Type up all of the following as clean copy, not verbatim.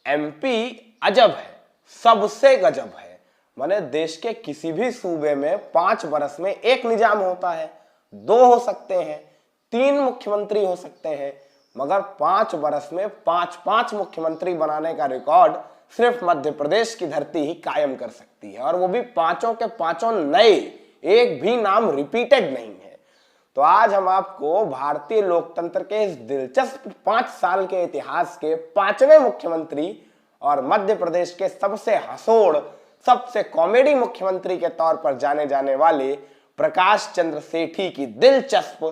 MP अजब है, सबसे गजब है। माने देश के किसी भी सूबे में 5 बरस में एक निजाम होता है, 2 हो सकते हैं, 3 मुख्यमंत्री हो सकते हैं, मगर 5 बरस में 5-5 मुख्यमंत्री बनाने का रिकॉर्ड सिर्फ मध्य प्रदेश की धरती ही कायम कर सकती है, और वो भी पांचों के पांचों नए, एक भी नाम रिपीटेड नहीं है। तो आज हम आपको भारतीय लोकतंत्र के इस दिलचस्प 5 साल के इतिहास के 5वें मुख्यमंत्री और मध्य प्रदेश के सबसे हंसोड़, सबसे कॉमेडी मुख्यमंत्री के तौर पर जाने जाने वाले प्रकाश चंद्र सेठी की दिलचस्प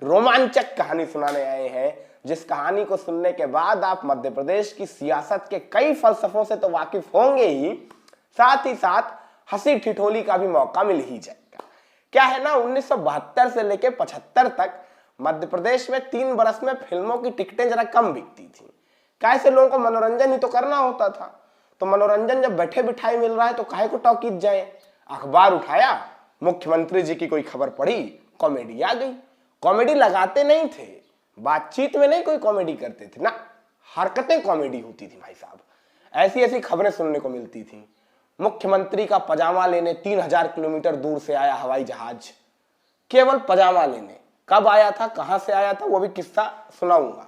रोमांचक कहानी सुनाने आए हैं, जिस कहानी को सुनने के बाद आप मध्य प्रदेश की सियासत के कई फलसफों से तो वाकिफ होंगे ही, साथ ही साथ हंसी ठिठोली का भी मौका मिल ही जाएगा। क्या है ना, 1972 से लेकर 75 तक मध्य प्रदेश में 3 बरस में फिल्मों की टिकटें जरा कम बिकती थी। कैसे लोगों को मनोरंजन ही तो करना होता था, तो मनोरंजन जब बैठे बिठाए मिल रहा है तो काहे को टॉकीज जाए। अखबार उठाया, मुख्यमंत्री जी की कोई खबर पढ़ी, कॉमेडी आ गई। कॉमेडी लगाते नहीं थे, बातचीत में नहीं कोई कॉमेडी करते थे ना, हरकतें कॉमेडी होती थी भाई साहब। ऐसी ऐसी खबरें सुनने को मिलती थी। मुख्यमंत्री का पजामा लेने 3000 किलोमीटर दूर से आया हवाई जहाज, केवल पजामा लेने। कब आया था, कहां से आया था, वो भी किस्सा सुनाऊंगा।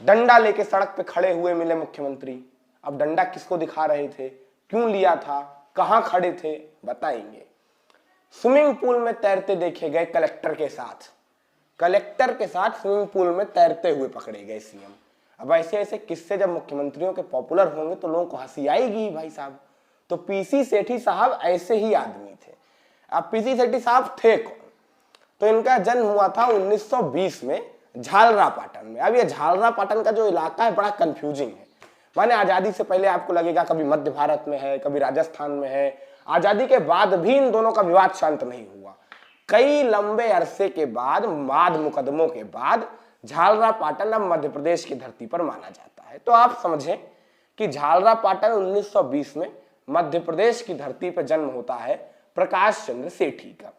डंडा लेके सड़क पे खड़े हुए मिले मुख्यमंत्री। अब डंडा किसको दिखा रहे थे, क्यों लिया था, कहां खड़े थे, बताएंगे। स्विमिंग पूल में तैरते देखे गए कलेक्टर के साथ, कलेक्टर के साथ स्विमिंग पूल में तैरते हुए पकड़े गए सीएम। अब ऐसे ऐसे किस्से जब मुख्यमंत्रियों के पॉपुलर होंगे तो लोगों को हंसी आएगी भाई साहब। तो पीसी सेठी साहब ऐसे ही आदमी थे। अब पीसी सेठी साहब थे कौन, तो इनका जन्म हुआ था 1920 में झालरापाटन में। अब ये झालरापाटन का जो इलाका है बड़ा कंफ्यूजिंग है। माने आजादी से पहले आपको लगेगा कभी मध्य भारत में है, कभी राजस्थान में है। आजादी के बाद भी इन दोनों का विवाद शांत नहीं हुआ। कई लंबे अरसे के बाद, वाद मुकदमों के बाद झालरापाटन अब मध्य प्रदेश की धरती पर माना जाता है। तो आप समझें कि झालरापाटन 1920 में मध्य प्रदेश की धरती पर जन्म होता है प्रकाश चंद्र सेठी का।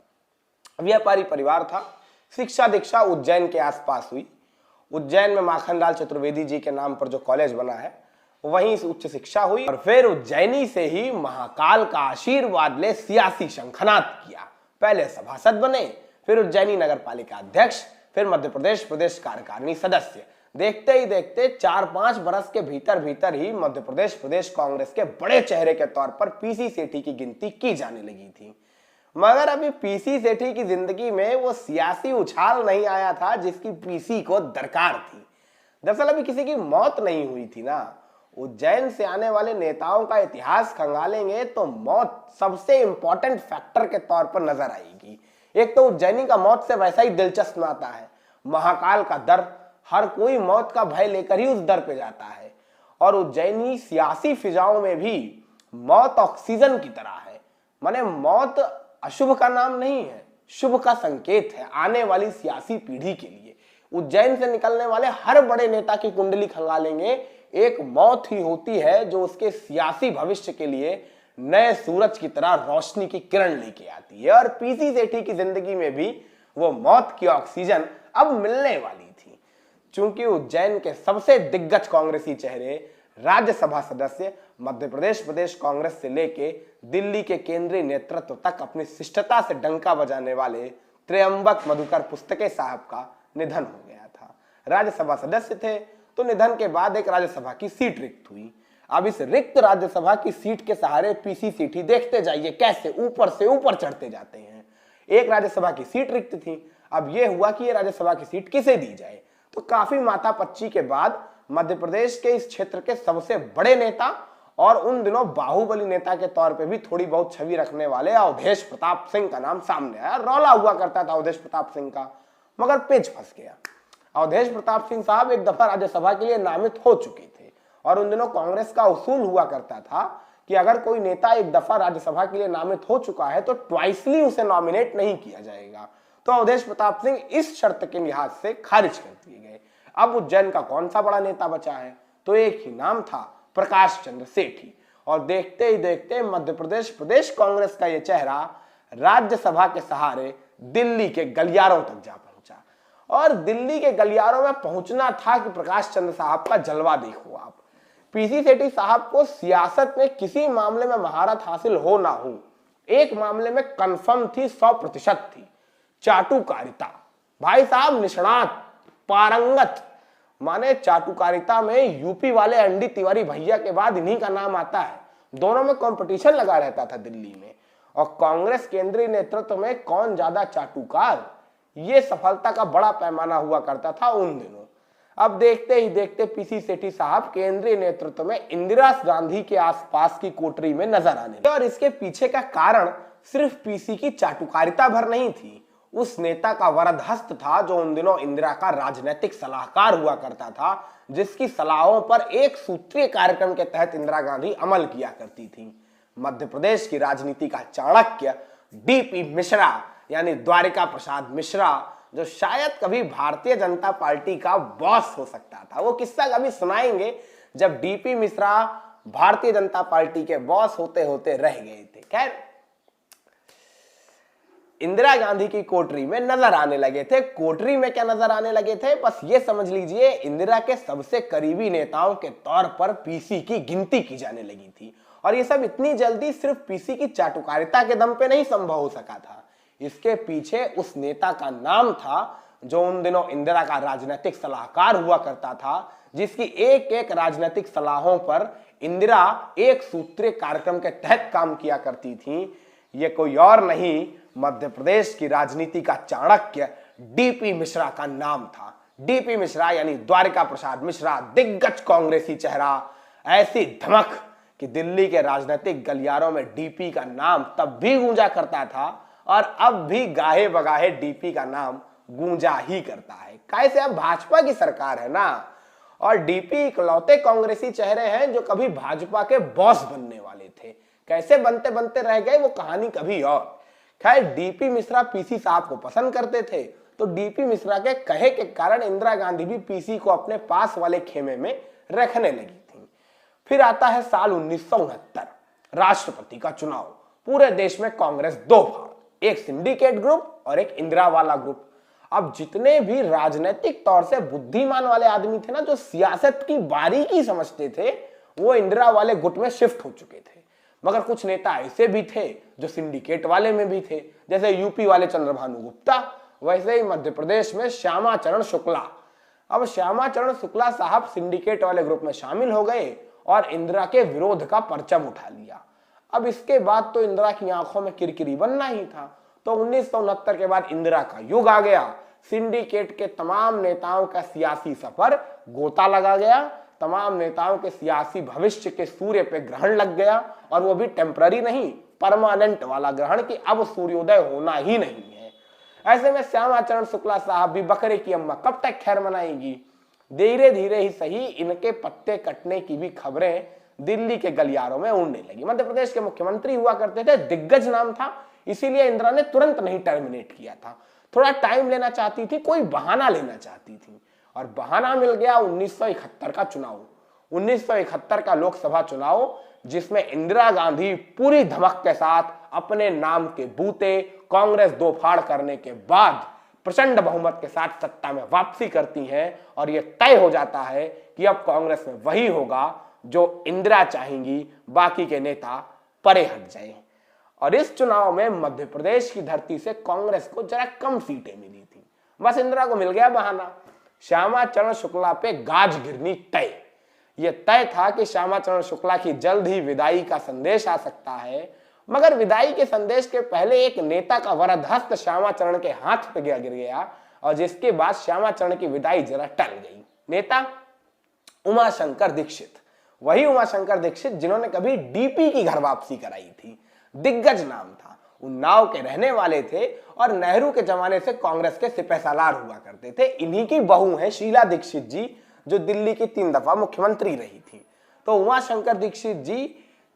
व्यापारी परिवार था। शिक्षा दीक्षा उज्जैन के आसपास हुई। उज्जैन में माखनलाल चतुर्वेदी जी के नाम पर जो कॉलेज बना है वहीं से उच्च शिक्षा हुई, और फिर उज्जैनी से ही महाकाल का आशीर्वाद ले सियासी शंखनाद किया। पहले सभासद बने, फिर उज्जैनी नगर पालिका अध्यक्ष, फिर मध्य प्रदेश प्रदेश कार्यकारिणी सदस्य। देखते ही देखते 4-5 बरस के भीतर भीतर ही मध्य प्रदेश प्रदेश कांग्रेस के बड़े चेहरे के तौर पर पीसी सेठी की गिनती की जाने लगी थी। मगर अभी पीसी सेठी की जिंदगी में वो सियासी उछाल नहीं आया था जिसकी पीसी को दरकार थी। दरअसल अभी किसी की मौत नहीं हुई थी ना। उज्जैन से आने वाले नेताओं का इतिहास खंगालेंगे तो मौत सबसे इंपॉर्टेंट फैक्टर के तौर पर नजर आएगी। एक तो उज्जैनी का मौत से वैसा ही दिलचस्प नाता है। महाकाल का दर, हर कोई मौत का भय लेकर ही उस दर पे जाता है। और उज्जैनी सियासी फिजाओं में भी मौत ऑक्सीजन की तरह है। माने मौत अशुभ का नाम नहीं है, शुभ का संकेत है आने वाली सियासी पीढ़ी के लिए। उज्जैन से निकलने वाले हर बड़े नेता की कुंडली खंगालेंगे, एक मौत ही होती है जो उसके सियासी भविष्य के लिए नए सूरज की तरह रोशनी की किरण लेके आती है। और पीसी सेठी की जिंदगी में भी वो मौत की ऑक्सीजन अब मिलने वाली थी। चूंकि उज्जैन के सबसे दिग्गज कांग्रेसी चेहरे, राज्यसभा सदस्य, मध्य प्रदेश प्रदेश कांग्रेस से लेके दिल्ली के केंद्रीय नेतृत्व तक अपनी शिष्टता से डंका बजाने वाले त्र्यंबक मधुकर पुस्तके साहब का निधन हो गया था। राज्यसभा सदस्य थे, तो निधन के बाद एक राज्यसभा की सीट रिक्त हुई। अब इस रिक्त राज्यसभा की सीट के सहारे पीसी सेठी देखते जाइए कैसे ऊपर से ऊपर चढ़ते जाते हैं। एक राज्यसभा की सीट रिक्त थी। अब यह हुआ कि यह राज्यसभा की सीट किसे दी जाए, तो काफी माथापच्ची के बाद मध्य प्रदेश के इस क्षेत्र के सबसे बड़े नेता और उन दिनों बाहुबली नेता के तौर पे भी थोड़ी बहुत छवि रखने वाले अवधेश प्रताप सिंह का नाम सामने आया। रौला हुआ करता था अवधेश प्रताप सिंह का, मगर पेच फंस गया। अवधेश प्रताप सिंह साहब एक दफा राज्यसभा के लिए नामित हो चुके थे, और उन दिनों कांग्रेस का उसूल हुआ करता था कि अगर कोई नेता एक दफा राज्यसभा के लिए नामित हो चुका है तो ट्वाइसली उसे नॉमिनेट नहीं किया जाएगा। तो अवधेश प्रताप सिंह इस शर्त के लिहाज से खारिज कर दिए गए। अब उज्जैन का कौन सा बड़ा नेता बचा है, तो एक ही नाम था, प्रकाश चंद्र सेठी। और देखते ही देखते मध्य प्रदेश प्रदेश कांग्रेस का यह चेहरा राज्यसभा के सहारे दिल्ली के गलियारों तक जा पहुंचा। और दिल्ली के गलियारों में पहुंचना था कि प्रकाश चंद्र साहब का जलवा देखो आप। पीसी सेठी साहब को सियासत में किसी मामले में महारत हासिल हो ना हो, एक मामले में कंफर्म थी, 100% थी, चाटुकारिता। भाई साहब निष्णात, पारंगत, माने चाटुकारिता में यूपी वाले एनडी तिवारी भैया के बाद इन्हीं का नाम आता है। दोनों में कंपटीशन लगा रहता था दिल्ली में, और कांग्रेस केंद्रीय नेतृत्व में कौन ज्यादा चाटुकार, ये सफलता का बड़ा पैमाना हुआ करता था उन दिनों। अब देखते ही देखते पीसी सेठी साहब केंद्रीय नेतृत्व में इंदिरा गांधी के आसपास की कोठरी में नजर आने लगे, और इसके पीछे का कारण सिर्फ पीसी की चाटुकारिता भर नहीं थी, उस नेता का वरद हस्त था जो उन दिनों इंदिरा का राजनीतिक सलाहकार हुआ करता था, जिसकी सलाहों पर एक सूत्रीय कार्यक्रम के तहत इंदिरा गांधी अमल किया करती थी। मध्य प्रदेश की राजनीति का चाणक्य डीपी मिश्रा, यानी द्वारिका प्रसाद मिश्रा, जो शायद कभी भारतीय जनता पार्टी का बॉस हो सकता था। वो किस्सा कभी सुनाएंगे जब डीपी मिश्रा भारतीय जनता पार्टी के बॉस होते होते रह गए थे। खैर, इंदिरा गांधी की कोठरी में नजर आने लगे थे। कोठरी में क्या नजर आने लगे थे, बस ये समझ लीजिए, इंदिरा के सबसे करीबी नेताओं के तौर पर पीसी की गिनती की जाने लगी थी। और ये सब इतनी जल्दी सिर्फ पीसी की चाटुकारिता के दम पे नहीं संभव हो सका था। इसके पीछे उस नेता का नाम था जो उन दिनों इंदिरा का राजनीतिक सलाहकार हुआ करता था, जिसकी एक एक राजनीतिक सलाहों पर इंदिरा एक सूत्रीय कार्यक्रम के तहत काम किया करती थी। ये कोई और नहीं, मध्य प्रदेश की राजनीति का चाणक्य डीपी मिश्रा का नाम था। डीपी मिश्रा यानी द्वारिका प्रसाद मिश्रा, दिग्गज कांग्रेसी चेहरा, ऐसी धमक कि दिल्ली के राजनीतिक गलियारों में डीपी का नाम तब भी गूंजा करता था, और अब भी गाहे बगाहे डीपी का नाम गूंजा ही करता है। कैसे, अब भाजपा की सरकार है ना, और डीपी इकलौते कांग्रेसी चेहरे हैं जो कभी भाजपा के बॉस बनने वाले थे। कैसे बनते बनते रह गए वो कहानी कभी और। खैर, डीपी मिश्रा पीसी साहब को पसंद करते थे, तो डीपी मिश्रा के कहे के कारण इंदिरा गांधी भी पीसी को अपने पास वाले खेमे में रखने लगी थी। फिर आता है साल 1969, राष्ट्रपति का चुनाव। पूरे देश में कांग्रेस दो भाग, एक सिंडिकेट ग्रुप और एक इंदिरा वाला ग्रुप। अब जितने भी राजनीतिक तौर से बुद्धिमान वाले आदमी थे ना, जो सियासत की बारीकी समझते थे, वो इंदिरा वाले गुट में शिफ्ट हो चुके थे। मगर कुछ नेता ऐसे भी थे जो सिंडिकेट वाले में भी थे, जैसे यूपी वाले चंद्रभानु गुप्ता, वैसे ही मध्य प्रदेश में श्यामा चरण शुक्ला। अब श्यामा चरण शुक्ला साहब सिंडिकेट वाले ग्रुप में शामिल हो गए और इंदिरा के विरोध का परचम उठा लिया। अब इसके बाद तो इंदिरा की आंखों में किरकिरी बनना ही था। तो 1969 के बाद इंदिरा का युग आ गया। सिंडिकेट के तमाम नेताओं का सियासी सफर गोता लगा गया, तमाम नेताओं के सियासी भविष्य के सूर्य पे ग्रहण लग गया, और वो भी टेम्पररी नहीं, परमानेंट वाला ग्रहण कि अब सूर्योदय होना ही नहीं है। ऐसे में श्यामा चरण शुक्ला साहब भी बकरे की अम्मा कब तक खैर मनाएंगी। धीरे धीरे ही सही इनके पत्ते कटने की भी खबरें दिल्ली के गलियारों में उड़ने लगी। मध्य प्रदेश के मुख्यमंत्री हुआ करते थे, दिग्गज नाम था, इसीलिए इंदिरा ने तुरंत नहीं टर्मिनेट किया था। थोड़ा टाइम लेना चाहती थी, कोई बहाना लेना चाहती थी, और बहाना मिल गया 1971 का चुनाव। 1971 का लोकसभा चुनाव, जिसमें इंदिरा गांधी पूरी धमक के साथ अपने नाम के बूते कांग्रेस दो फाड़ करने के बाद प्रचंड बहुमत के साथ सत्ता में वापसी करती हैं, और यह तय हो जाता है कि अब कांग्रेस में वही होगा जो इंदिरा चाहेंगी, बाकी के नेता परे हट जाएं। और इस चुनाव में मध्य प्रदेश की धरती से कांग्रेस को जरा कम सीटें मिली थी। बस इंदिरा को मिल गया बहाना, श्यामा चरण शुक्ला पे गाज गिरनी तय। यह तय था कि श्यामा चरण शुक्ला की जल्द ही विदाई का संदेश आ सकता है, मगर विदाई के संदेश के पहले एक नेता का वरद हस्त श्यामा चरण के हाथ पे गिर गया, और जिसके बाद श्यामा चरण की विदाई जरा टल गई। नेता उमाशंकर दीक्षित, वही उमाशंकर दीक्षित जिन्होंने कभी डीपी की घर वापसी कराई थी। दिग्गज नाम था, उन्नाव के रहने वाले थे, और नेहरू के जमाने से कांग्रेस के सिपहसालार हुआ करते थे। इन्हीं की बहू है शीला दीक्षित जी, जो दिल्ली की 3 दफा मुख्यमंत्री रही थी। तो उमाशंकर दीक्षित जी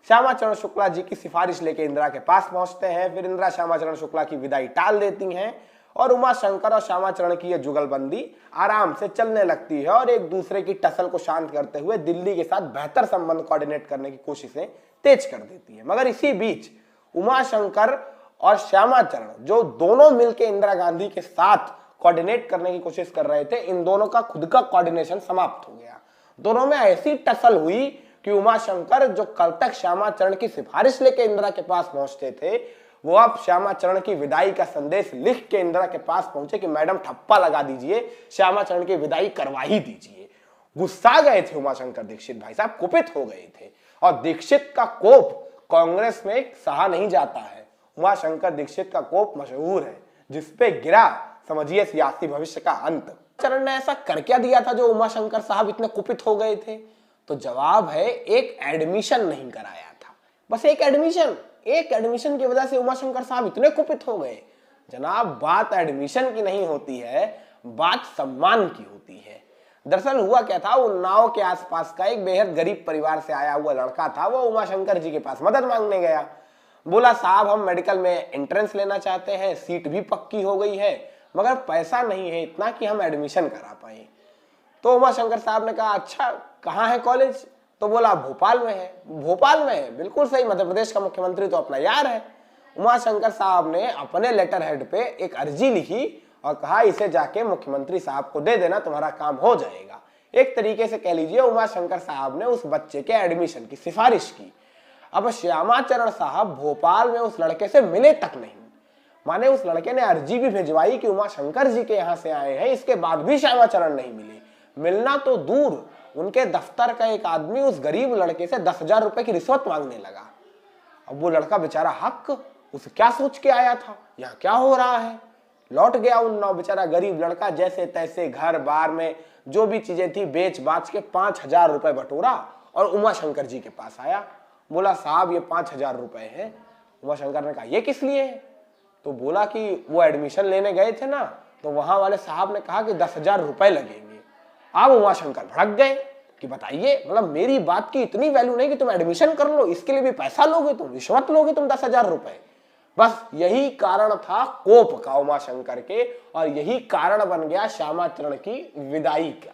श्यामा चरण शुक्ला जी की सिफारिश लेके इंदिरा के पास पहुंचते हैं। फिर इंदिरा श्यामा चरण शुक्ला की विदाई टाल देती हैं, और उमाशंकर और श्यामा चरण की यह जुगलबंदी आराम से चलने लगती है, और एक दूसरे की टसल को शांत करते हुए दिल्ली के साथ बेहतर संबंध कोऑर्डिनेट करने की कोशिशें तेज कर देती है। मगर इसी बीच उमाशंकर और श्यामा चरण, जो दोनों मिलकर इंदिरा गांधी के साथ कोऑर्डिनेट करने की कोशिश कर रहे थे, इन दोनों का खुद का कोऑर्डिनेशन समाप्त हो गया। दोनों में ऐसी टसल हुई कि उमाशंकर जो कल तक श्यामाचरण की सिफारिश लेके इंदिरा के पास पहुंचते थे, वो अब श्यामाचरण की विदाई का संदेश लिख के इंदिरा के पास पहुंचे कि मैडम ठप्पा लगा दीजिए, श्यामाचरण की विदाई करवा ही दीजिए। गुस्सा गए थे उमाशंकर दीक्षित भाई साहब, कुपित हो गए थे। और दीक्षित का कोप कांग्रेस में सहा नहीं जाता है। उमाशंकर दीक्षित का कोप मशहूर है, जिसपे गिरा समझिए सियासी भविष्य का अंत। चरण ने ऐसा कर क्या दिया था जो उमाशंकर साहब इतने कुपित हो गए थे? तो जवाब है, एक एडमिशन नहीं कराया था। बस एक एडमिशन की वजह से उमाशंकर साहब इतने कुपित हो गए। जनाब, बात एडमिशन की नहीं होती है, बात सम्मान की होती है। दरअसल हुआ क्या था, उन्नाव के आसपास का एक बेहद गरीब परिवार से आया हुआ लड़का था। वो उमाशंकर जी के पास मदद मांगने गया। बोला, साहब हम मेडिकल में एंट्रेंस लेना चाहते हैं, सीट भी पक्की हो गई है, मगर पैसा नहीं है इतना कि हम एडमिशन करा पाए। तो उमाशंकर साहब ने कहा, अच्छा कहाँ है कॉलेज? तो बोला, भोपाल में है। भोपाल में है, बिल्कुल सही, मध्य प्रदेश का मुख्यमंत्री तो अपना यार है। उमाशंकर साहब ने अपने लेटर हेड पे एक अर्जी लिखी और कहा, इसे जाके मुख्यमंत्री साहब को दे देना, तुम्हारा काम हो जाएगा। एक तरीके से कह लीजिए, उमाशंकर साहब ने उस बच्चे के एडमिशन की सिफारिश की। अब श्यामाचरण साहब भोपाल में उस लड़के से मिले तक नहीं, माने उस लड़के ने अर्जी भी भिजवाई कि उमाशंकर जी के यहाँ से आए हैं, इसके बाद भी श्यामाचरण नहीं मिले। मिलना तो दूर, उनके दफ्तर का एक आदमी उस गरीब लड़के से 10,000 रुपए की रिश्वत मांगने लगा। अब वो लड़का बेचारा हक, उसे क्या सोच के आया था, यहाँ क्या हो रहा है? लौट गया उन्नाव, बेचारा गरीब लड़का जैसे तैसे घर बार में जो भी चीजें थी बेच बाच के 5,000 रुपए बटोरा और उमाशंकर जी के पास आया। बोला, साहब ये 5,000 रुपए है। उमाशंकर ने कहा, ये किस लिए है? तो बोला कि वो एडमिशन लेने गए थे ना, तो वहां वाले साहब ने कहा कि 10,000 रुपए लगेंगे। अब उमाशंकर भड़क गए कि बताइए, मतलब मेरी बात की इतनी वैल्यू नहीं कि तुम एडमिशन कर लो, इसके लिए भी पैसा लोगे तुम, रिश्वत लोगे तुम 10,000 रुपए? बस यही कारण था कोप का उमाशंकर के, और यही कारण बन गया श्यामाचरण की विदाई का।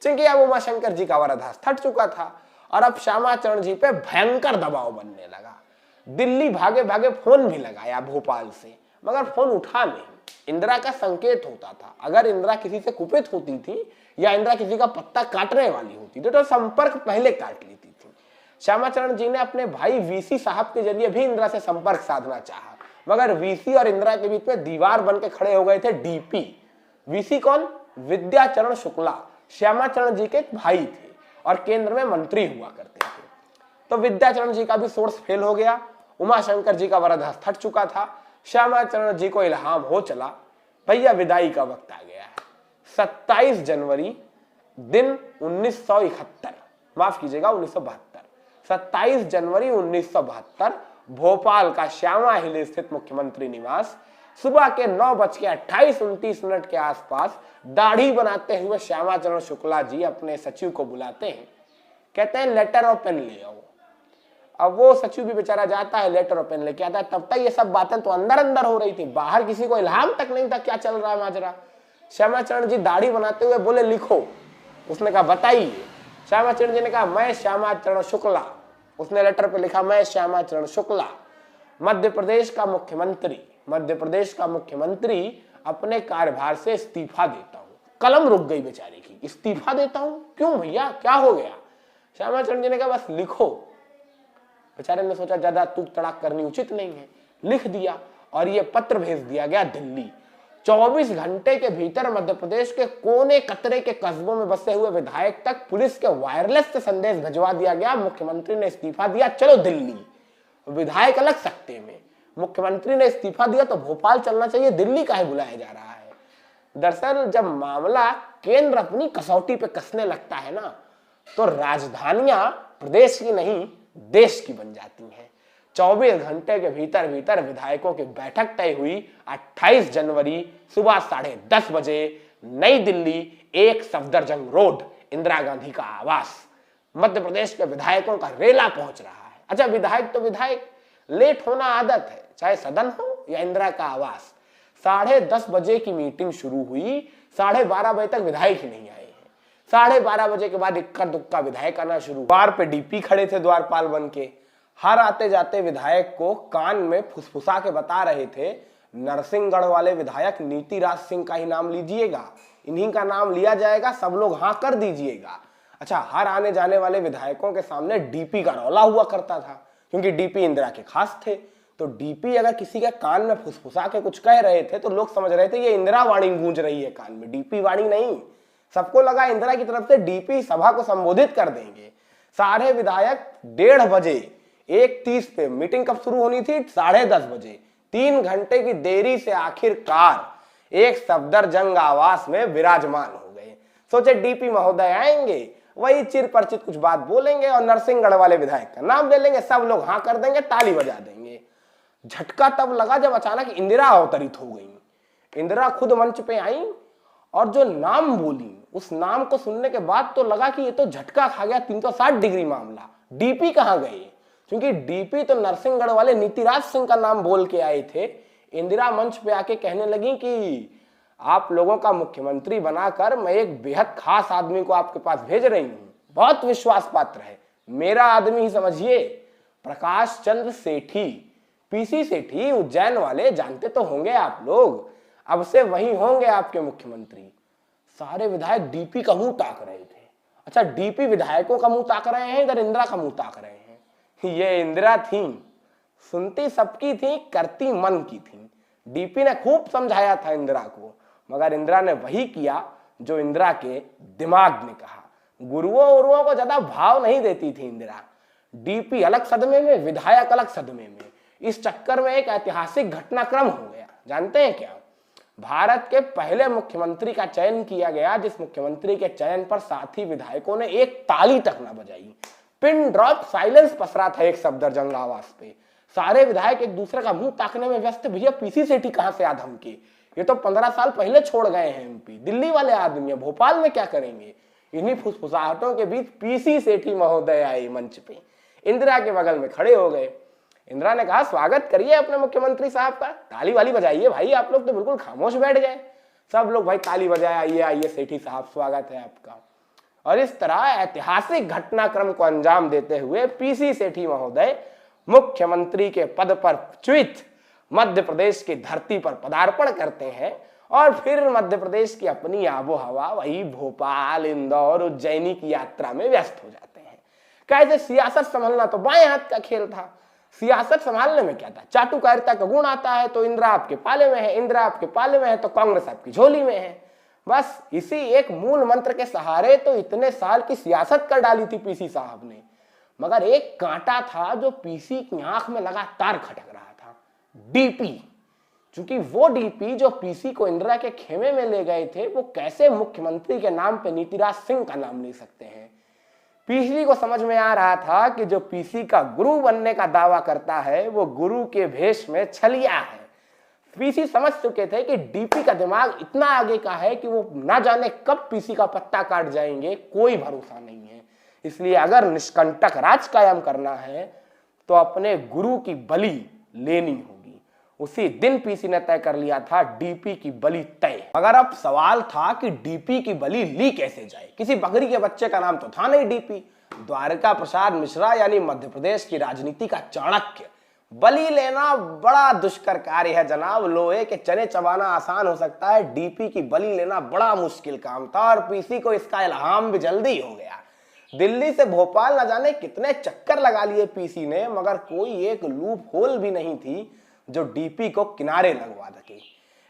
क्योंकि अब उमाशंकर जी का वरदास थट चुका था और अब श्यामाचरण जी पे भयंकर दबाव बनने लगा। दिल्ली भागे भागे फोन भी लगाया भोपाल से, मगर फोन उठा नहीं। इंदिरा का संकेत होता था, अगर इंदिरा किसी से कुपित होती थी या इंदिरा किसी का पत्ता काटने वाली होती थी तो संपर्क पहले काट लेती थी। श्यामाचरण जी ने अपने भाई वीसी साहब के जरिए भी इंदिरा से संपर्क साधना चाहा, मगर वीसी और इंदिरा के बीच में दीवार बन के खड़े हो गए थे डीपी। वीसी कौन? विद्याचरण शुक्ला, श्यामाचरण जी के भाई थे और केंद्र में मंत्री हुआ करते थे। तो विद्याचरण जी का भी सोर्स फेल हो गया, उमाशंकर जी का वरदास थट चुका था। श्यामाचरण जी को इल्हाम हो चला, भैया विदाई का वक्त आ गया है। 27 जनवरी दिन 1971, माफ कीजिएगा 1972, 27 जनवरी 1972 भोपाल का श्यामा हिल स्थित मुख्यमंत्री निवास, सुबह के 9:28-29 के आसपास दाढ़ी बनाते हुए श्यामाचरण शुक्ला जी अपने सचिव को बुलाते हैं। कहते हैं लेटर और पेन ले आओ। अब वो सचिव भी बेचारा जाता है, लेटर और पेन लेके आता है। तब तक ये सब बातें तो अंदर अंदर हो रही थी, बाहर किसी को इल्हाम तक नहीं था क्या चल रहा है माजरा। श्यामाचरण जी दाढ़ी बनाते हुए बोले, लिखो। उसने कहा, बताइए। श्यामाचरण जी ने कहा, मैं श्यामाचरण शुक्ला। उसने लेटर पे लिखा, मैं श्यामाचरण शुक्ला मध्य प्रदेश का मुख्यमंत्री अपने कार्यभार से इस्तीफा देता हूँ। कलम रुक गई बेचारे की, इस्तीफा देता हूँ? क्यों भैया, क्या हो गया? श्यामाचरण जी ने कहा, बस लिखो। बेचारे ने सोचा ज्यादा तूक तड़ाक करनी उचित नहीं है, लिख दिया और ये पत्र भेज दिया गया दिल्ली। 24 घंटे के भीतर मध्य प्रदेश के कोने कतरे के कस्बों में बसे हुए विधायक तक पुलिस के वायरलेस से संदेश भिजवा दिया गया, मुख्यमंत्री ने इस्तीफा दिया, चलो दिल्ली। विधायक अलग सकते में, मुख्यमंत्री ने इस्तीफा दिया तो भोपाल चलना चाहिए, दिल्ली काहे बुलाया जा रहा है? दरअसल जब मामला केंद्र अपनी कसौटी पे कसने लगता है ना, तो राजधानियां प्रदेश की नहीं देश की बन जाती हैं। 24 घंटे के भीतर भीतर विधायकों की बैठक तय हुई। 28 जनवरी सुबह 10:30 बजे नई दिल्ली, 1 सफदरजंग रोड, इंदिरा गांधी का आवास। मध्य प्रदेश के विधायकों का रेला पहुंच रहा है। अच्छा, विधायक तो विधायक, लेट होना आदत है, चाहे सदन हो या इंदिरा का आवास। 10:30 बजे की मीटिंग शुरू हुई, 12:30 बजे तक विधायक ही नहीं आए हैं। 12:30 बजे के बाद इक्का दुक्का विधायक आना शुरू। द्वार पे डीपी खड़े थे द्वारपाल बन के, हर आते जाते विधायक को कान में फुसफुसा के बता रहे थे, नरसिंहगढ़ वाले विधायक नीति राज सिंह का ही नाम लीजिएगा, इन्हीं का नाम लिया जाएगा, सब लोग हाँ कर दीजिएगा। अच्छा, हर आने जाने वाले विधायकों के सामने डीपी का रौला हुआ करता था, क्योंकि डीपी इंदिरा के खास थे। तो डीपी अगर किसी के कान में फुसफुसा के कुछ कह रहे थे तो लोग समझ रहे थे ये इंदिरा वाणी गूंज रही है कान में, डीपी वाणी नहीं। सबको लगा इंदिरा की तरफ से डीपी सभा को संबोधित कर देंगे। सारे विधायक 1:30 बजे 1:30 पे, मीटिंग कब शुरू होनी थी? 10:30 बजे, 3 घंटे की देरी से आखिरकार एक सफदरजंग आवास में विराजमान हो गए। सोचे डीपी महोदय आएंगे, वही चिर परिचित कुछ बात बोलेंगे और नरसिंहगढ़ वाले विधायक का नाम ले लेंगे, सब लोग हाँ कर देंगे, ताली बजा देंगे। झटका तब लगा जब अचानक इंदिरा अवतरित हो गई। इंदिरा खुद मंच पे आई और जो नाम बोली, उस नाम को सुनने के बाद तो लगा कि ये तो झटका खा गया, 360 डिग्री मामला। डीपी कहाँ गए? क्योंकि डीपी तो नरसिंहगढ़ वाले नीतिराज सिंह का नाम बोल के आए थे। इंदिरा मंच पे आके कहने लगी कि आप लोगों का मुख्यमंत्री बनाकर मैं एक बेहद खास आदमी को आपके पास भेज रही हूँ, बहुत विश्वास पात्र है, मेरा आदमी ही समझिए, प्रकाश चंद्र सेठी, पीसी सेठी, उज्जैन वाले, जानते तो होंगे आप लोग, अब से वही होंगे आपके मुख्यमंत्री। सारे विधायक डीपी का मुंह ताक रहे थे। अच्छा, डीपी विधायकों का मुंह ताक रहे हैं, इधर इंदिरा का मुंह ताक रहे हैं। ये इंदिरा थी, सुनती सबकी थी, करती मन की थी। डीपी ने खूब समझाया था इंदिरा को, मगर इंदिरा ने वही किया जो इंदिरा के दिमाग ने कहा। गुरुओं उरुओं को ज्यादा भाव नहीं देती थी इंदिरा। डीपी अलग सदमे में, विधायक अलग सदमे में। इस चक्कर में एक ऐतिहासिक घटनाक्रम हो गया। जानते हैं क्या? भारत के पहले मुख्यमंत्री का चयन किया गया, जिस मुख्यमंत्री के चयन पर साथी विधायकों ने एक ताली तक ना बजाई। पिन ड्रॉप साइलेंस पसरा था एक सफदरजंग आवास पे। सारे विधायक एक दूसरे का मुंह ताकने में व्यस्त। भैया पीसी सेठी कहां से आधम के? ये तो 15 साल पहले छोड़ गए हैं एमपी, दिल्ली वाले आदमी है, भोपाल में क्या करेंगे? इन्हीं फुसफुसाहटों के बीच पीसी सेठी महोदय आए मंच पे, इंदिरा के बगल में खड़े हो गए। इंदिरा ने कहा स्वागत करिए अपने मुख्यमंत्री साहब का, ताली वाली बजाइए। भाई आप लोग तो बिल्कुल खामोश बैठ गए। सब लोग भाई ताली बजाए, आइए आइए सेठी साहब स्वागत है आपका। और इस तरह ऐतिहासिक घटनाक्रम को अंजाम देते हुए पीसी सेठी महोदय मुख्यमंत्री के पद पर च्युत मध्य प्रदेश की धरती पर पदार्पण करते हैं और फिर मध्य प्रदेश की अपनी आबो हवा, वही भोपाल, इंदौर, उज्जैनी की यात्रा में व्यस्त हो जाते हैं। कैसे सियासत संभालना तो बाएं हाथ का खेल था। सियासत संभालने में क्या था? चाटुकारिता का गुण आता है तो इंदिरा आपके पाले में है, इंदिरा आपके पाले में है तो कांग्रेस आपकी झोली में है। बस इसी एक मूल मंत्र के सहारे तो इतने साल की सियासत कर डाली थी पीसी साहब ने। मगर एक कांटा था जो पीसी की आंख में लगातार खटक रहा था, डीपी। क्योंकि वो डीपी जो पीसी को इंदिरा के खेमे में ले गए थे, वो कैसे मुख्यमंत्री के नाम पे नीतिराज सिंह का नाम ले सकते हैं। पीसी को समझ में आ रहा था कि जो पीसी का गुरु बनने का दावा करता है वो गुरु के भेष में छलिया है। पीसी समझ चुके थे कि डीपी का दिमाग इतना आगे का है कि वो ना जाने कब पीसी का पत्ता काट जाएंगे, कोई भरोसा नहीं है। इसलिए अगर निष्कंटक राज कायम करना है तो अपने गुरु की बलि लेनी होगी। उसी दिन पीसी ने तय कर लिया था डीपी की बलि तय। अगर अब सवाल था कि डीपी की बलि ली कैसे जाए, किसी बकरी के बच्चे का नाम तो था नहीं डीपी। द्वारका प्रसाद मिश्रा यानी मध्य प्रदेश की राजनीति का चाणक्य। बलि लेना बड़ा दुष्कर कार्य है जनाब, लोहे के चने चबाना आसान हो सकता है, डीपी की बलि लेना बड़ा मुश्किल काम था। और पीसी को इसका इल्हाम भी जल्दी हो गया। दिल्ली से भोपाल न जाने कितने चक्कर लगा लिए पीसी ने, मगर कोई एक लूप होल भी नहीं थी जो डीपी को किनारे लगवा सके।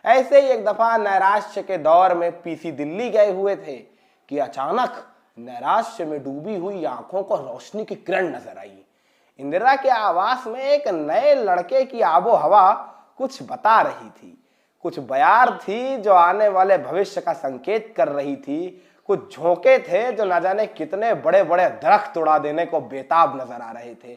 ऐसे ही एक दफा नैराश्य के दौर में पीसी दिल्ली गए हुए थे कि अचानक नैराश्य में डूबी हुई आंखों को रोशनी की किरण नजर आई। इंदिरा के आवास में एक नए लड़के की आबो हवा कुछ बता रही थी, कुछ बयार थी जो आने वाले भविष्य का संकेत कर रही थी, कुछ झोंके थे जो न जाने कितने बड़े बड़े दरख्त उड़ा देने को बेताब नजर आ रहे थे।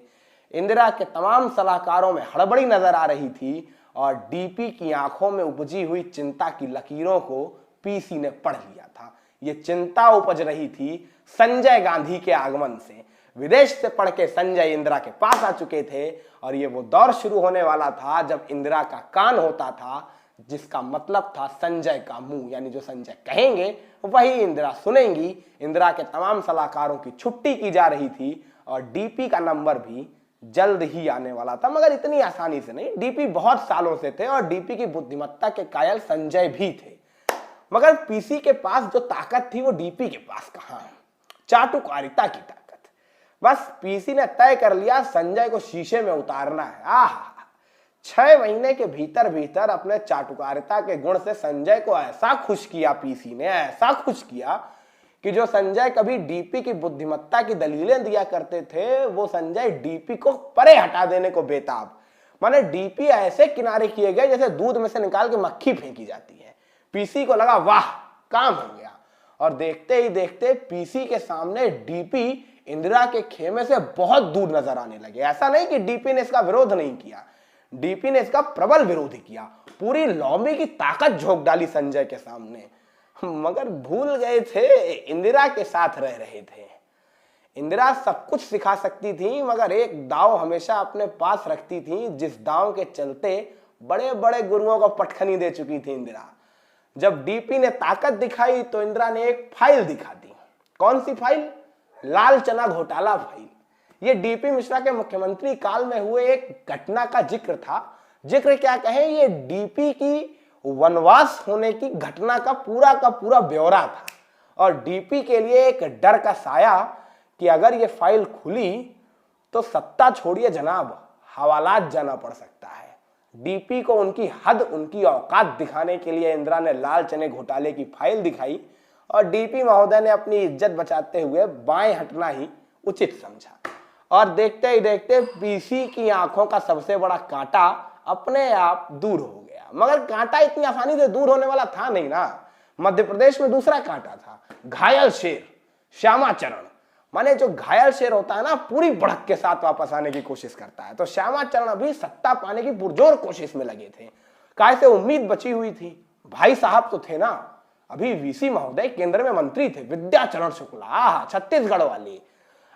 इंदिरा के तमाम सलाहकारों में हड़बड़ी नजर आ रही थी और डीपी की आंखों में उपजी हुई चिंता की लकीरों को पीसी ने पढ़ लिया था। ये चिंता उपज रही थी संजय गांधी के आगमन से। विदेश से पढ़ के संजय इंदिरा के पास आ चुके थे और ये वो दौर शुरू होने वाला था जब इंदिरा का कान होता था, जिसका मतलब था संजय का मुंह, यानी जो संजय कहेंगे वही इंदिरा सुनेंगी। इंदिरा के तमाम सलाहकारों की छुट्टी की जा रही थी और डीपी का नंबर भी जल्द ही आने वाला था, मगर इतनी आसानी से नहीं। डीपी बहुत सालों से थे और डीपी की बुद्धिमत्ता के कायल संजय भी थे, मगर पीसी के पास जो ताकत थी वो डीपी के पास कहां। चाटुकारिता की ताकत। बस पीसी ने तय कर लिया संजय को शीशे में उतारना है। आह, 6 महीने के भीतर भीतर अपने चाटुकारिता के गुण से संजय को ऐसा खुश किया पीसी ने, ऐसा खुश किया कि जो संजय कभी डीपी की बुद्धिमत्ता की दलीलें दिया करते थे, वो संजय डीपी को परे हटा देने को बेताब। माने डीपी ऐसे किनारे किए गए जैसे दूध में से निकाल के मक्खी फेंकी जाती है। पीसी को लगा वाह, काम हो गया। और देखते ही देखते पीसी के सामने डीपी इंदिरा के खेमे से बहुत दूर नजर आने लगे। ऐसा नहीं कि डीपी ने इसका विरोध नहीं किया, डीपी ने इसका प्रबल विरोध किया, पूरी लॉबी की ताकत झोंक डाली संजय के सामने। मगर भूल गए थे इंदिरा के साथ रह रहे थे। इंदिरा सब कुछ सिखा सकती थी, मगर एक दांव हमेशा अपने पास रखती थी, जिस दांव के चलते बड़े बड़े गुरुओं को पटखनी दे चुकी थी इंदिरा। जब डीपी ने ताकत दिखाई तो इंदिरा ने एक फाइल दिखा दी। कौन सी फाइल? लाल चना घोटाला फाइल। ये डीपी मिश्रा के मुख्यमंत्री काल में हुए एक घटना का जिक्र था। जिक्र क्या कहें, ये डीपी की वनवास होने की घटना का पूरा ब्यौरा था। और डीपी के लिए एक डर का साया कि अगर ये फाइल खुली तो सत्ता छोड़िए जनाब, हवालात जाना पड़ सकता है। डीपी को उनकी हद, उनकी औकात दिखाने के लिए इंदिरा ने लाल चने घोटाले की फाइल दिखाई और डीपी महोदय ने अपनी इज्जत बचाते हुए बाएं हटना ही उचित समझा। और देखते ही देखते पीसी की आंखों का सबसे बड़ा कांटा अपने आप दूर हो गया। मगर कांटा इतनी आसानी से दूर होने वाला था नहीं ना। मध्य प्रदेश में दूसरा कांटा था, घायल शेर श्यामाचरण। माने जो घायल शेर होता है ना, पूरी बढ़त के साथ वापस आने की कोशिश करता है। तो श्यामाचरण अभी सत्ता पाने की पुरजोर कोशिश में लगे थे। काय से उम्मीद बची हुई थी, भाई साहब तो थे ना, अभी वीसी महोदय केंद्र में मंत्री थे, विद्याचरण शुक्ला, छत्तीसगढ़ वाली।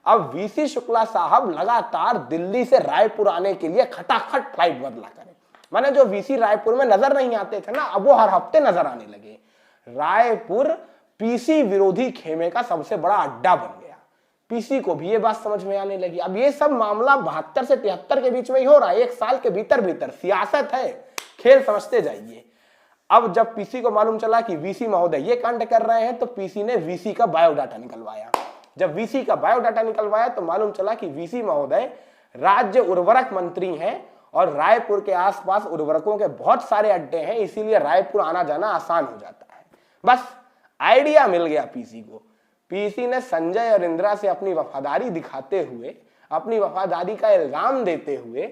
अब वीसी शुक्ला साहब लगातार दिल्ली से रायपुर आने के लिए खटाखट फ्लाइट बदला करें। माने जो वीसी रायपुर में नजर नहीं आते थे ना, अब वो हर हफ्ते नजर आने लगे। रायपुर पीसी विरोधी खेमे का सबसे बड़ा अड्डा बन गया। पीसी को भी ये बात समझ में आने लगी। अब ये सब मामला 72 से 73 के बीच में ही हो रहा है, एक साल के भीतर भीतर। सियासत है, खेल समझते जाइए। अब जब पीसी को मालूम चला कि वीसी महोदय ये कांड कर रहे हैं, तो पीसी ने वीसी का बायोडाटा निकलवाया। जब वीसी का बायोडाटा निकलवाया तो मालूम चला कि वीसी महोदय राज्य उर्वरक मंत्री हैं और रायपुर के आसपास उर्वरकों के बहुत सारे अड्डे हैं, इसीलिए रायपुर आना जाना आसान हो जाता है। बस आइडिया मिल गया पीसी को। पीसी ने संजय और इंदिरा से अपनी वफादारी दिखाते हुए, अपनी वफादारी का इल्जाम देते हुए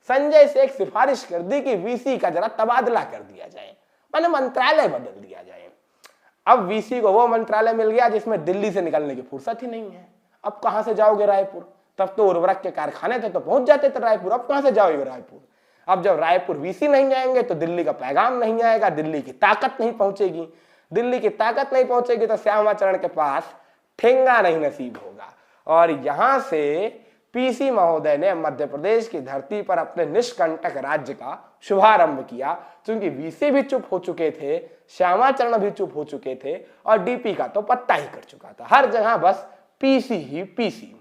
संजय से एक सिफारिश कर दी कि वीसी का जरा तबादला कर दिया जाए, माने मंत्रालय बदल दिया जाए। अब वीसी को वो मंत्रालय मिल गया जिसमें दिल्ली से निकलने की फुर्सत ही नहीं है। अब कहां से जाओगे रायपुर? तब तो उर्वरक के कारखाने थे तो पहुंच जाते थे रायपुर, अब कहां से जाओगे रायपुर? अब जब रायपुर वीसी नहीं जाएंगे तो दिल्ली का पैगाम नहीं आएगा, दिल्ली की ताकत नहीं पहुंचेगी। दिल्ली की ताकत नहीं पहुंचेगी तो श्यामाचरण के पास ठेंगा नहीं नसीब होगा। और यहां से पीसी महोदय ने मध्य प्रदेश की धरती पर अपने निष्कंटक राज्य का शुभारंभ किया। क्योंकि वीसी भी चुप हो चुके थे, श्यामाचरण भी चुप हो चुके थे और डीपी का तो पत्ता ही कर चुका था। हर जगह बस पीसी ही पीसी।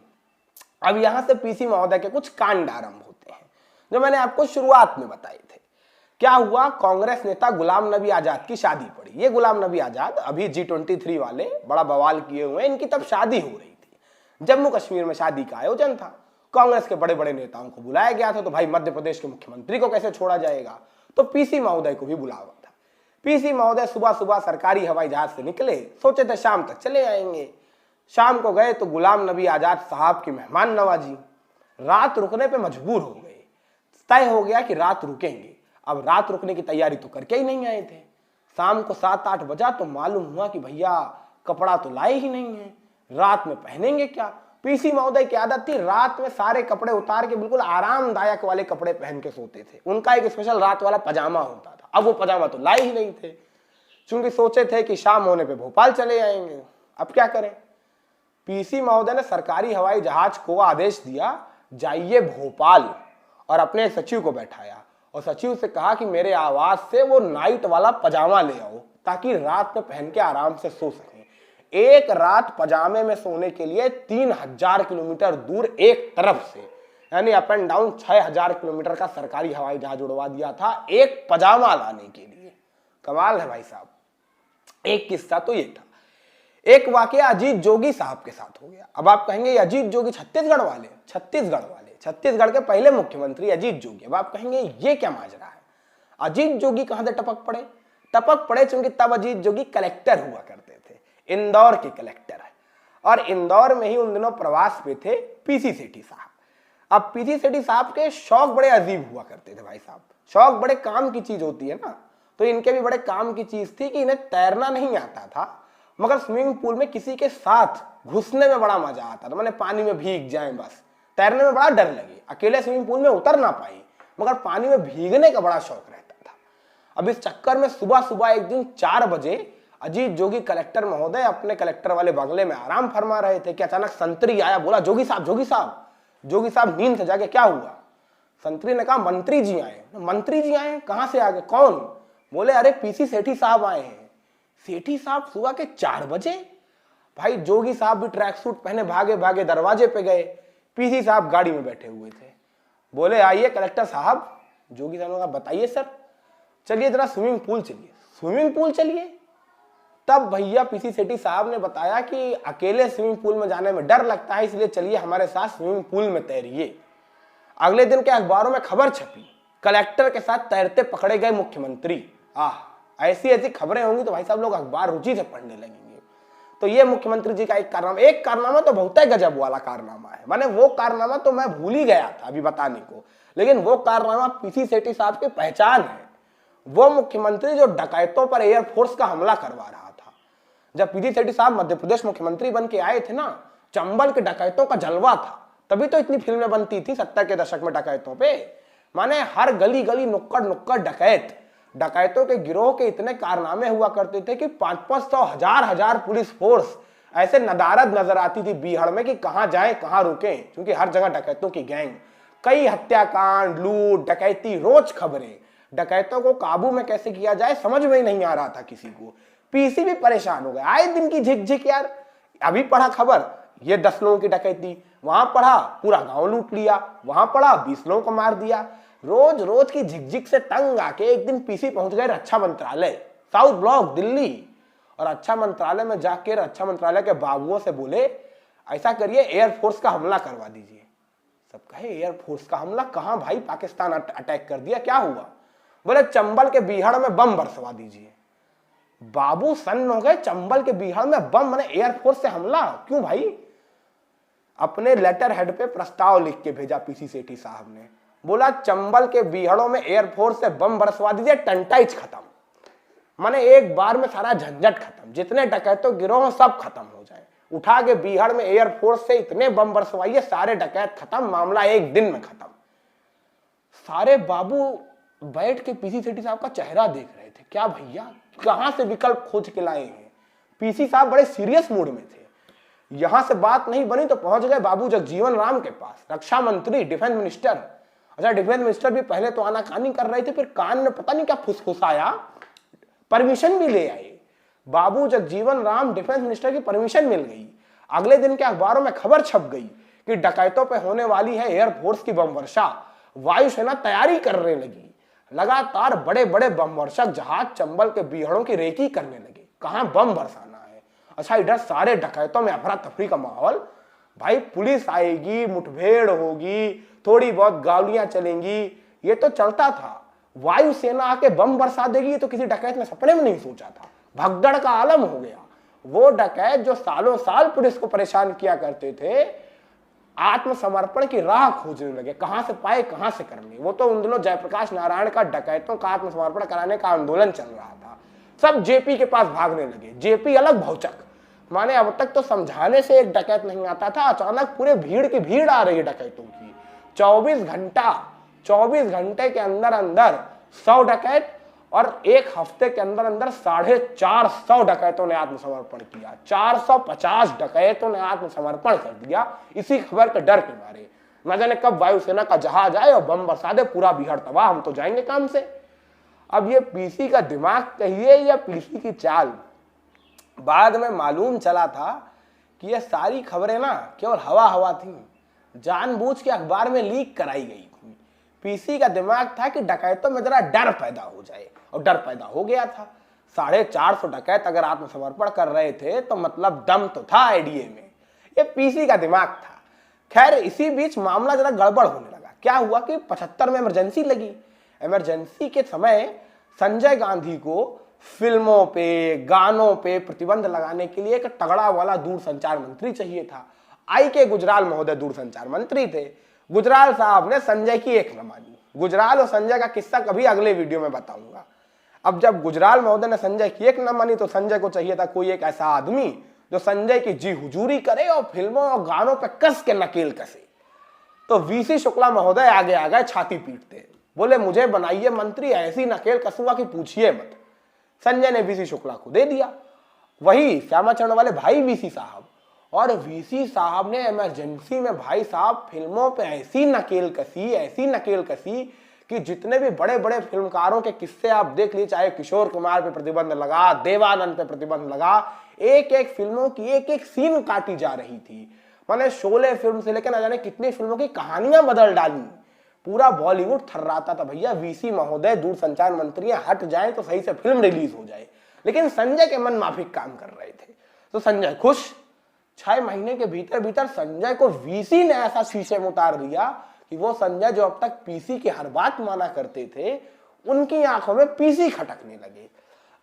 अब यहां से पीसी महोदय के कुछ कांड आरंभ होते हैं जो मैंने आपको शुरुआत में बताए थे। क्या हुआ, कांग्रेस नेता गुलाम नबी आजाद की शादी पड़ी। ये गुलाम नबी आजाद अभी G23 वाले बड़ा बवाल किए हुए हैं, इनकी तब शादी हो रही थी। जम्मू कश्मीर में शादी का आयोजन था, कांग्रेस के बड़े बड़े नेताओं को बुलाया गया था। तो भाई मध्य प्रदेश के मुख्यमंत्री को कैसे छोड़ा जाएगा, तो पीसी महोदय को भी बुलावा था। पीसी महोदय सुबह सुबह सरकारी हवाई जहाज से निकले, सोचे थे शाम तक चले आएंगे। शाम को गए तो गुलाम नबी आजाद साहब की मेहमान नवाजी, रात रुकने पे मजबूर हो गए। तय हो गया कि रात रुकेंगे। अब रात रुकने की तैयारी तो करके ही नहीं आए थे। शाम को 7-8 बजा तो मालूम हुआ कि भैया कपड़ा तो लाए ही नहीं है, रात में पहनेंगे क्या। पीसी महोदय की आदत थी रात में सारे कपड़े उतार के बिल्कुल आरामदायक वाले कपड़े पहन के सोते थे। उनका एक स्पेशल रात वाला पजामा होता था। अब वो पजामा तो लाए ही नहीं थे, क्योंकि सोचे थे कि शाम होने पे भोपाल चले आएंगे। अब क्या करें, पीसी महोदय ने सरकारी हवाई जहाज को आदेश दिया, जाइए भोपाल, और अपने सचिव को बैठाया और सचिव से कहा कि मेरे आवास से वो नाइट वाला पजामा ले आओ ताकि रात में पहन के आराम से सो सकें। एक रात पजामे में सोने के लिए 3000 किलोमीटर दूर एक तरफ से, यानी अप एंड डाउन 6000 किलोमीटर का सरकारी हवाई जहाज उड़वा दिया था एक पजामा लाने के लिए। कमाल है भाई साहब। एक किस्सा तो ये था। एक वाकया अजीत जोगी साहब के साथ हो गया। अब आप कहेंगे अजीत जोगी छत्तीसगढ़ वाले, छत्तीसगढ़ के पहले मुख्यमंत्री अजीत जोगी। अब आप कहेंगे ये क्या माजरा है, अजीत जोगी कहां से टपक पड़े? टपक पड़े क्योंकि तब अजीत जोगी कलेक्टर हुआ करते थे, इंदौर के कलेक्टर है, और इंदौर में ही उन दिनों प्रवास पे थे पीसी सेठी साहब। अब पीसी सेठी साहब के शौक बड़े अजीब हुआ करते थे भाई साहब, शौक बड़े काम की चीज होती है ना, तो इनके भी बड़े काम की चीज थी कि इन्हें तैरना नहीं आता था, मगर स्विमिंग पूल में किसी के साथ घुसने में बड़ा मजा आता था। मैंने पानी में भीग जाए, बस तैरने में बड़ा डर लगे, अकेले स्विमिंग पूल में उतर ना पाई, मगर पानी में भीगने का बड़ा शौक रहता था। अब इस चक्कर में सुबह सुबह एक दिन 4 बजे अजीत जोगी कलेक्टर महोदय अपने कलेक्टर वाले बंगले में आराम फरमा रहे थे कि अचानक संतरी आया, बोला जोगी साहब, जोगी साहब। जोगी साहब नींद से जाके, क्या हुआ? संतरी ने कहा मंत्री जी आए। मंत्री जी आए? कहां से आ गए? कौन? बोले अरे पीसी सेठी साहब आए हैं। सेठी साहब सुबह के 4 बजे? भाई जोगी साहब भी ट्रैक सूट पहने भागे भागे दरवाजे पे गए, पीसी साहब गाड़ी में बैठे हुए थे। बोले आइए कलेक्टर साहब। जोगी साहब ने कहा बताइए सर। चलिए जरा स्विमिंग पूल चलिए। स्विमिंग पूल चलिए? तब भैया पीसी सेठी साहब ने बताया कि अकेले स्विमिंग पूल में जाने में डर लगता है, इसलिए चलिए हमारे साथ स्विमिंग पूल में तैरिए। अगले दिन के अखबारों में खबर छपी, कलेक्टर के साथ तैरते पकड़े गए मुख्यमंत्री। ऐसी ऐसी खबरें होंगी तो भाई साहब लोग अखबार रुचि से पढ़ने लगेंगे। तो ये मुख्यमंत्री जी का एक कारनामा तो बहुत ही गजब वाला कारनामा है। माने वो कारनामा तो मैं भूल ही गया था अभी बताने को, लेकिन वो कारनामा पीसी सेठी साहब की पहचान है। वो मुख्यमंत्री जो डकैतों पर एयरफोर्स का हमला करवा रहा था। जब पीसी सेठी साहब मध्य प्रदेश मुख्यमंत्री बन के आए थे ना, चंबल के डकैतों का जलवा था, तभी तो इतनी फिल्में बनती थी 70 के दशक में डकैतों पे। माने हर गली गली नुक्कड़ नुक्कड़ डकैतों के गिरोह के इतने कारनामे हुआ करते थे कि 500-500 हजार पुलिस फोर्स ऐसे नदारद नजर आती थी बीहड़ में कि कहां जाएं कहां रुकें, क्योंकि हर जगह डकैतों की गैंग, कई हत्याकांड, लूट, डकैती, रोज खबरें। डकैतों को काबू में कैसे किया जाए समझ में ही नहीं आ रहा था किसी को। पीसी भी परेशान हो गए, आए दिन की झिक यार। अभी पढ़ा खबर, ये 10 लोगों की डकैती, वहां पढ़ा पूरा गांव लूट लिया, वहां पढ़ा 20 लोगों को मार दिया। रोज रोज की झिकझिक से तंग आके एक दिन पीसी पहुंच गए रक्षा मंत्रालय, साउथ ब्लॉक दिल्ली। और रक्षा मंत्रालय में जाके रक्षा मंत्रालय के बाबुओं से बोले ऐसा करिए एयरफोर्स का हमला करवा दीजिए। सब कहे एयरफोर्स का हमला? कहां भाई, पाकिस्तान अटैक कर दिया, क्या हुआ? बोले चंबल के बीहड़ में बम बरसवा दीजिए। बाबू सन्न हो गए, चंबल के बीहड़ में बम, माने एयरफोर्स से हमला? क्यों भाई? अपने लेटर हेड पे प्रस्ताव लिख के भेजा पीसी सेठी साहब ने, बोला चंबल के बीहड़ों में एयरफोर्स से बम बरसवा दीजिए, टंटाइज खत्म। माने एक बार में सारा झंझट खत्म, जितने डकैतों गिरोह सब खत्म हो जाए। उठा के बीहड़ में एयरफोर्स से इतने बम बरसवाइए, सारे डकैत खत्म, मामला एक दिन में खत्म। सारे बाबू बैठ के पीसी सेठी साहब का चेहरा देख रहे थे, क्या भैया कहां से विकल्प खोज के लाए हैं। पीसी साहब बड़े सीरियस मूड में थे। यहां से बात नहीं बनी तो पहुंच गए बाबू जगजीवन राम के पास, रक्षा मंत्री, डिफेंस मिनिस्टर। अच्छा, डिफेंस मिनिस्टर भी पहले तो आनाकानी कर रहे थे, फिर कान में पता नहीं क्या फुसफुसाया, परमिशन भी ले आए। बाबू जगजीवन राम डिफेंस मिनिस्टर की परमिशन मिल गई। अगले दिन के अखबारों में खबर छप गई कि डकैतों पे होने वाली है एयरफोर्स की बम वर्षा। वायुसेना तैयारी करने लगी, लगातार बड़े बड़े बम वर्षक जहाज चंबल के बीहड़ों की रेकी करने लगे, कहां बम बरसाना है। अच्छा, इधर सारे डकैतों में अफरा तफरी का माहौल। भाई पुलिस आएगी, मुठभेड़ होगी, थोड़ी बहुत गाड़ियां चलेंगी, ये तो चलता था। वायुसेना आके बम बरसा देगी, ये तो किसी डकैत ने सपने में नहीं सोचा था। भगदड़ का आलम हो गया। वो डकैत जो सालों साल पुलिस को परेशान किया करते थे, आत्मसमर्पण की राह खोजने लगे, कहां से पाए कहां से करने। वो तो उन दिनों जयप्रकाश नारायण का डकैतों का आत्मसमर्पण कराने का आंदोलन चल रहा था। सब जेपी के पास भागने लगे। जेपी अलग भौचक, माने अब तक तो समझाने से एक डकैत नहीं आता था, अचानक पूरे भीड़ की भीड़ आ रही है डकैतों की। 24 घंटे के अंदर अंदर 100 डकैत, और एक हफ्ते के अंदर अंदर 450 डकैतों ने आत्मसमर्पण किया। 450 डकैतों ने आत्मसमर्पण कर दिया इसी खबर के डर के मारे। न जाने कब वायुसेना का जहाज आए और बम बरसा दे, पूरा बिहार तबाह, हम तो जाएंगे काम से। अब ये पीसी का दिमाग कहिए या पीसी की चाल, बाद में मालूम चला था कि ये सारी खबरें ना केवल हवा हवा थी, जानबूझ के अखबार में लीक कराई गई थी। पीसी का दिमाग था कि डकैतों में जरा डर पैदा हो जाए, और डर पैदा हो गया था। 450 डकैत अगर आत्मसमर्पण कर रहे थे तो मतलब दम तो था आईडीए में। ये पीसी का दिमाग था। खैर इसी बीच मामला जरा गड़बड़ होने लगा। क्या हुआ कि 75 में इमरजेंसी लगी। इमरजेंसी के समय संजय गांधी को फिल्मों पे, गानों पे प्रतिबंध लगाने के लिए एक तगड़ा वाला दूरसंचार मंत्री चाहिए था। आई के गुजराल महोदय दूरसंचार मंत्री थे। गुजराल साहब ने संजय की एक न मानी। गुजराल और संजय का किस्सा कभी अगले वीडियो में बताऊंगा। अब जब गुजराल महोदय ने संजय की एक न मानी तो संजय को चाहिए था कोई एक ऐसा आदमी जो संजय की जी हुजूरी करे और फिल्मों और गानों पे कस के नकेल कसे। तो वीसी शुक्ला महोदय आगे आ गए छाती पीटते, बोले मुझे बनाइए मंत्री, ऐसी नकेल कसूंगा कि पूछिए मत। संजय ने वीसी शुक्ला को दे दिया, वही श्यामाचरण वाले भाई वीसी साहब। और वीसी साहब ने इमरजेंसी में भाई साहब फिल्मों पे ऐसी नकेल कसी कि जितने भी बड़े बड़े फिल्मकारों के किस्से आप देख लीजिए, चाहे किशोर कुमार पे प्रतिबंध लगा, देवानंद पे प्रतिबंध लगा, एक एक फिल्मों की एक एक सीन काटी जा रही थी। मैंने शोले फिल्म से लेकर न जाने कितनी फिल्मों की कहानियां बदल डाली। पूरा बॉलीवुड थर्राता था भैया वीसी महोदय दूरसंचार मंत्री हट जाए तो सही से फिल्म रिलीज हो जाए। लेकिन संजय के मन माफिक काम कर रहे थे तो संजय खुश। 6 महीने के भीतर भीतर संजय को वीसी ने ऐसा शीशे में उतार दिया कि वो संजय जो अब तक पीसी की हर बात माना करते थे, उनकी आंखों में पीसी खटकने लगे।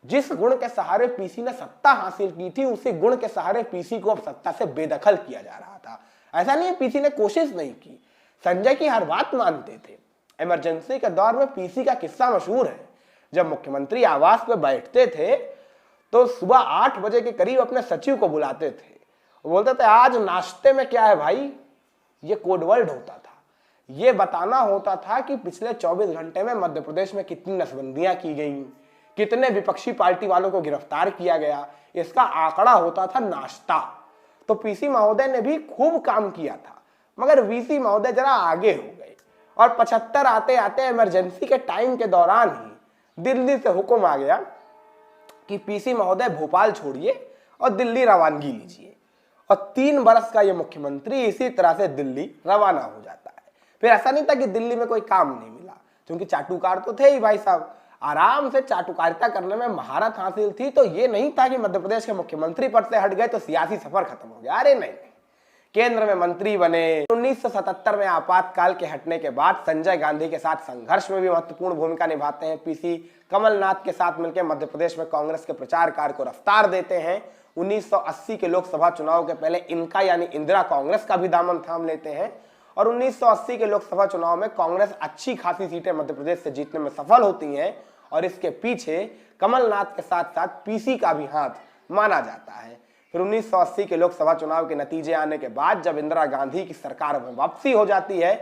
जिस गुण के सहारे पीसी ने सत्ता हासिल की थी, उसी गुण के सहारे पीसी को अब सत्ता से बेदखल किया जा रहा था। ऐसा नहीं है पीसी ने कोशिश नहीं की, संजय की हर बात मानते थे। इमरजेंसी के दौर में पीसी का किस्सा मशहूर है। जब मुख्यमंत्री आवास पे बैठते थे तो सुबह 8 बजे के करीब अपने सचिव को बुलाते थे। बोलते थे आज नाश्ते में क्या है भाई। ये कोडवर्ड होता था। ये बताना होता था कि पिछले 24 घंटे में मध्य प्रदेश में कितनी नसबंदियां की गई, कितने विपक्षी पार्टी वालों को गिरफ्तार किया गया। इसका आंकड़ा होता था नाश्ता। तो पीसी महोदय ने भी खूब काम किया था, मगर वीसी महोदय जरा आगे हो गए और 75 आते आते इमरजेंसी के टाइम के दौरान ही दिल्ली से हुक्म आ गया कि पीसी महोदय भोपाल छोड़िए और दिल्ली रवानगी लीजिए। और 3 बरस का ये मुख्यमंत्री इसी तरह से दिल्ली रवाना हो जाता है। फिर ऐसा नहीं था कि दिल्ली में कोई काम नहीं मिला, क्योंकि चाटुकार तो थे ही भाई साहब, आराम से चाटुकारिता करने में महारत हासिल थी। तो ये नहीं था कि मध्य प्रदेश के मुख्यमंत्री पद से हट गए तो सियासी सफर खत्म हो गया। अरे नहीं, केंद्र में मंत्री बने। 1977 में आपातकाल के हटने के बाद संजय गांधी के साथ संघर्ष में भी महत्वपूर्ण भूमिका निभाते हैं पीसी। कमलनाथ के साथ मिलकर मध्य प्रदेश में कांग्रेस के प्रचार कार्य को रफ्तार देते हैं। 1980 के लोकसभा चुनाव के पहले इनका यानी इंदिरा कांग्रेस का भी दामन थाम लेते हैं और 1980 के लोकसभा चुनाव में कांग्रेस अच्छी खासी सीटें मध्य प्रदेश से जीतने में सफल होती हैं। और इसके पीछे कमलनाथ के साथ साथ पीसी का भी हाथ माना जाता है। फिर 1980 के लोकसभा चुनाव के नतीजे आने के बाद जब इंदिरा गांधी की सरकार में वापसी हो जाती है,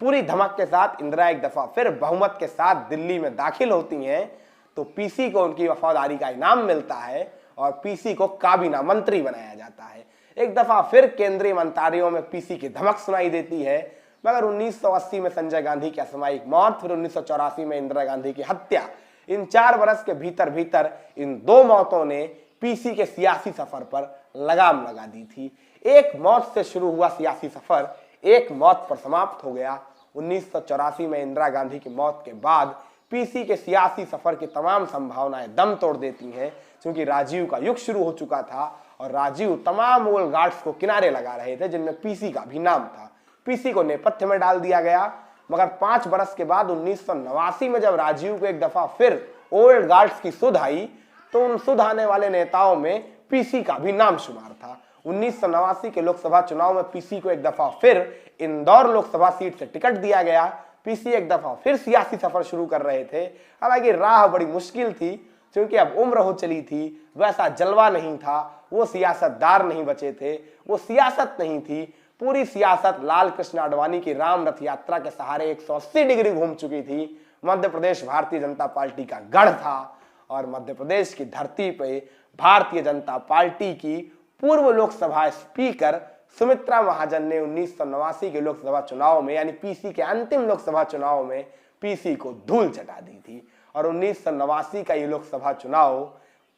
पूरी धमक के साथ इंदिरा एक दफा फिर बहुमत के साथ दिल्ली में दाखिल होती हैं, तो पीसी को उनकी वफादारी का इनाम मिलता है और पीसी को काबीना मंत्री बनाया जाता है। एक दफा फिर केंद्रीय मंत्रियों में पीसी की धमक सुनाई देती है। मगर 1980 में संजय गांधी की असामयिक मौत, फिर 1984 में इंदिरा गांधी की हत्या, इन 4 बरस के भीतर भीतर इन 2 मौतों ने पीसी के सियासी सफर पर लगाम लगा दी थी। एक मौत से शुरू हुआ सियासी सफर एक मौत पर समाप्त हो गया। 1984 में इंदिरा गांधी की मौत के बाद पीसी के सियासी सफर की तमाम संभावनाएं दम तोड़ देती हैं, क्योंकि राजीव का युग शुरू हो चुका था और राजीव तमाम ओल्ड गार्ड्स को किनारे लगा रहे थे, जिनमें पीसी का भी नाम था। पीसी को नेपथ्य में डाल दिया गया। मगर 5 बरस के बाद 1989 में जब राजीव को एक दफा फिर ओल्ड गार्ड्स की सुध आई, तो उन सुध आने वाले नेताओं में पीसी का भी नाम शुमार था। 1989 के लोकसभा चुनाव में पीसी को एक दफा फिर इंदौर लोकसभा सीट से टिकट दिया गया। पीसी एक दफा फिर सियासी सफर शुरू कर रहे थे। हालांकि राह बड़ी मुश्किल थी, क्योंकि अब उम्र हो चली थी, वैसा जलवा नहीं था, वो सियासतदार नहीं बचे थे, वो सियासत नहीं थी। पूरी सियासत लाल कृष्ण आडवाणी की राम रथ यात्रा के सहारे 180 डिग्री घूम चुकी थी। मध्य प्रदेश भारतीय जनता पार्टी का गढ़ था और मध्य प्रदेश की धरती पे भारतीय जनता पार्टी की पूर्व लोकसभा स्पीकर सुमित्रा महाजन ने 1989 के लोकसभा चुनाव में, यानी पीसी के अंतिम लोकसभा चुनाव में, पीसी को धूल चटा दी थी। और 1989 का ये लोकसभा चुनाव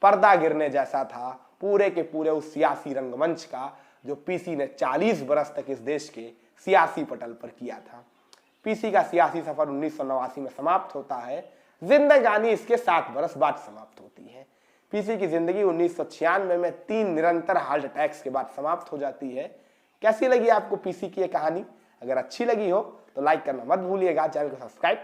पर्दा गिरने जैसा था पूरे के पूरे उस सियासी रंगमंच का जो पीसी ने 40 बरस तक इस देश के सियासी पटल पर किया था। पीसी का सियासी सफर 1989 में समाप्त होता है। जिंदगानी इसके 7 बरस बाद समाप्त होती है। पीसी की जिंदगी 1996 में 3 निरंतर हार्ट अटैक्स के बाद समाप्त हो जाती है। कैसी लगी आपको पीसी की ये कहानी? अगर अच्छी लगी हो तो लाइक करना मत भूलिएगा, चैनल को सब्सक्राइब